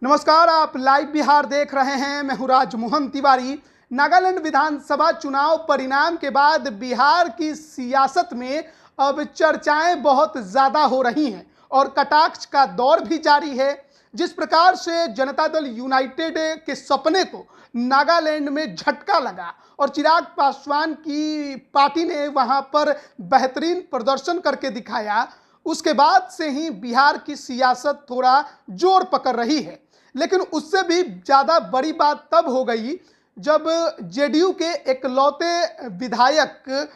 नमस्कार, आप लाइव बिहार देख रहे हैं। मैं हूं राजमोहन तिवारी। नागालैंड विधानसभा चुनाव परिणाम के बाद बिहार की सियासत में अब चर्चाएं बहुत ज़्यादा हो रही हैं और कटाक्ष का दौर भी जारी है। जिस प्रकार से जनता दल यूनाइटेड के सपने को नागालैंड में झटका लगा और चिराग पासवान की पार्टी ने वहां पर बेहतरीन प्रदर्शन करके दिखाया, उसके बाद से ही बिहार की सियासत थोड़ा जोर पकड़ रही है। लेकिन उससे भी ज़्यादा बड़ी बात तब हो गई जब जेडीयू के इकलौते विधायक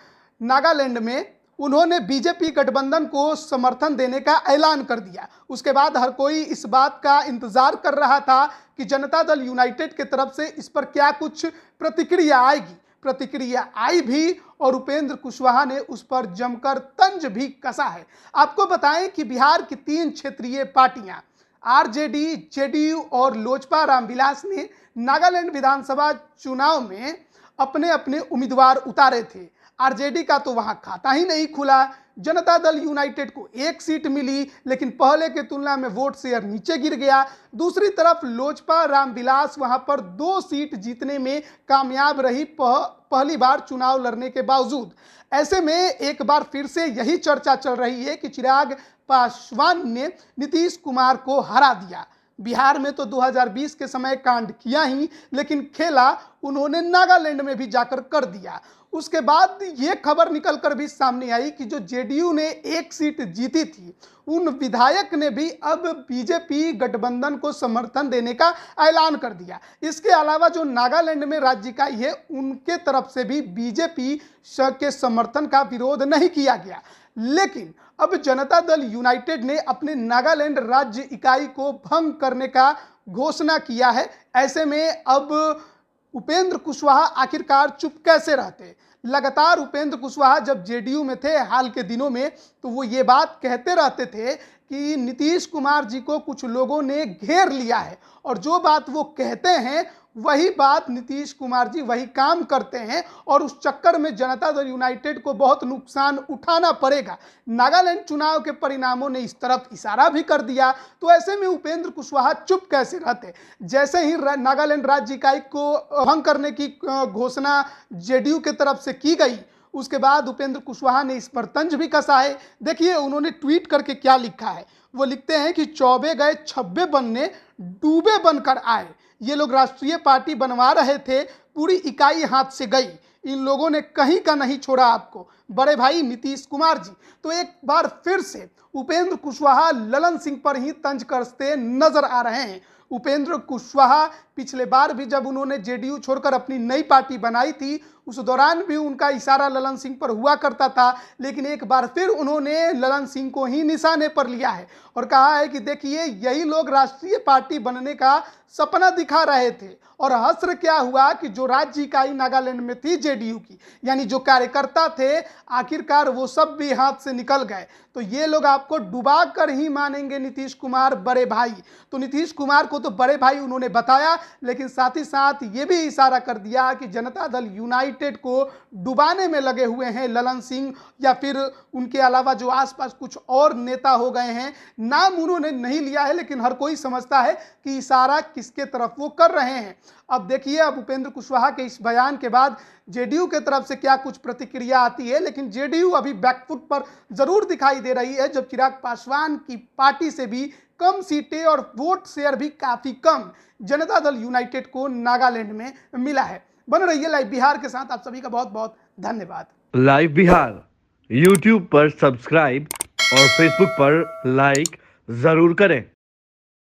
नागालैंड में उन्होंने बीजेपी गठबंधन को समर्थन देने का ऐलान कर दिया। उसके बाद हर कोई इस बात का इंतजार कर रहा था कि जनता दल यूनाइटेड की तरफ से इस पर क्या कुछ प्रतिक्रिया आएगी। प्रतिक्रिया आई भी और उपेंद्र कुशवाहा ने उस पर जमकर तंज भी कसा है। आपको बताएं कि बिहार की 3 क्षेत्रीय पार्टियां आरजेडी, जेडीयू और लोजपा रामविलास ने नागालैंड विधानसभा चुनाव में अपने अपने उम्मीदवार उतारे थे। आरजेडी का तो वहां खाता ही नहीं खुला। जनता दल यूनाइटेड को 1 सीट मिली, लेकिन पहले के तुलना में वोट शेयर नीचे गिर गया। दूसरी तरफ लोजपा रामविलास वहां पर 2 सीट जीतने में कामयाब रही, पहली बार चुनाव लड़ने के बावजूद। ऐसे में एक बार फिर से यही चर्चा चल रही है कि चिराग पासवान ने नीतीश कुमार को हरा दिया। बिहार में तो 2020 के समय कांड किया ही, लेकिन खेला उन्होंने नागालैंड में भी जाकर कर दिया। उसके बाद ये खबर निकलकर भी सामने आई कि जो जेडीयू ने 1 सीट जीती थी, उन विधायक ने भी अब बीजेपी गठबंधन को समर्थन देने का ऐलान कर दिया। इसके अलावा जो नागालैंड में राज्य इकाई है, उनके तरफ से भी बीजेपी के समर्थन का विरोध नहीं किया गया। लेकिन अब जनता दल यूनाइटेड ने अपने नागालैंड राज्य इकाई को भंग करने का घोषणा किया है। ऐसे में अब उपेंद्र कुशवाहा आखिरकार चुप कैसे रहते। लगातार उपेंद्र कुशवाहा जब जेडीयू में थे हाल के दिनों में, तो वो ये बात कहते रहते थे कि नीतीश कुमार जी को कुछ लोगों ने घेर लिया है, और जो बात वो कहते हैं वही बात नीतीश कुमार जी वही काम करते हैं, और उस चक्कर में जनता दल यूनाइटेड को बहुत नुकसान उठाना पड़ेगा। नागालैंड चुनाव के परिणामों ने इस तरफ इशारा भी कर दिया। तो ऐसे में उपेंद्र कुशवाहा चुप कैसे रहते। जैसे ही नागालैंड राज्य इकाई को भंग करने की घोषणा जेडीयू की तरफ से की गई, उसके बाद उपेंद्र कुशवाहा ने इस पर तंज भी कसा है। देखिए उन्होंने ट्वीट करके क्या लिखा है। वो लिखते हैं कि चौबे गए छब्बे बनने, डूबे बनकर आए। ये लोग राष्ट्रीय पार्टी बनवा रहे थे, पूरी इकाई हाथ से गई। इन लोगों ने कहीं का नहीं छोड़ा आपको, बड़े भाई नीतीश कुमार जी। तो एक बार फिर से उपेंद्र कुशवाहा ललन सिंह पर ही तंज कसते नजर आ रहे हैं। उपेंद्र कुशवाहा पिछले बार भी जब उन्होंने जेडीयू छोड़कर अपनी नई पार्टी बनाई थी, उस दौरान भी उनका इशारा ललन सिंह पर हुआ करता था। लेकिन एक बार फिर उन्होंने ललन सिंह को ही निशाने पर लिया है और कहा है कि देखिए यही लोग राष्ट्रीय पार्टी बनने का सपना दिखा रहे थे। और हस्र क्या हुआ कि जो राज्य इकाई नागालैंड में थी जेडीयू की, यानी जो कार्यकर्ता थे, आखिरकार वो सब भी हाथ से निकल गए। तो ये लोग आपको डुबा कर ही मानेंगे नीतीश कुमार बड़े भाई। तो नीतीश कुमार को तो बड़े भाई उन्होंने बताया, लेकिन साथ ही साथ ये भी इशारा कर दिया कि जनता दल यूनाइटेड को डुबाने में लगे हुए हैं ललन सिंह, या फिर उनके अलावा जो आसपास कुछ और नेता हो गए हैं। नाम उन्होंने नहीं लिया है, लेकिन हर कोई समझता है कि इशारा किसके तरफ वो कर रहे हैं। अब देखिए, अब उपेंद्र कुशवाहा के इस बयान के बाद जेडीयू के तरफ से क्या कुछ प्रतिक्रिया आती है। लेकिन जेडीयू अभी बैकफुट पर जरूर दिखाई दे रही है, जब चिराग पासवान की पार्टी से भी कम सीटें और वोट शेयर भी काफी कम जनता दल यूनाइटेड को नागालैंड में मिला है। बन रही है लाइव बिहार के साथ। आप सभी का बहुत बहुत धन्यवाद। लाइव बिहार यूट्यूब पर सब्सक्राइब और फेसबुक पर लाइक जरूर करें।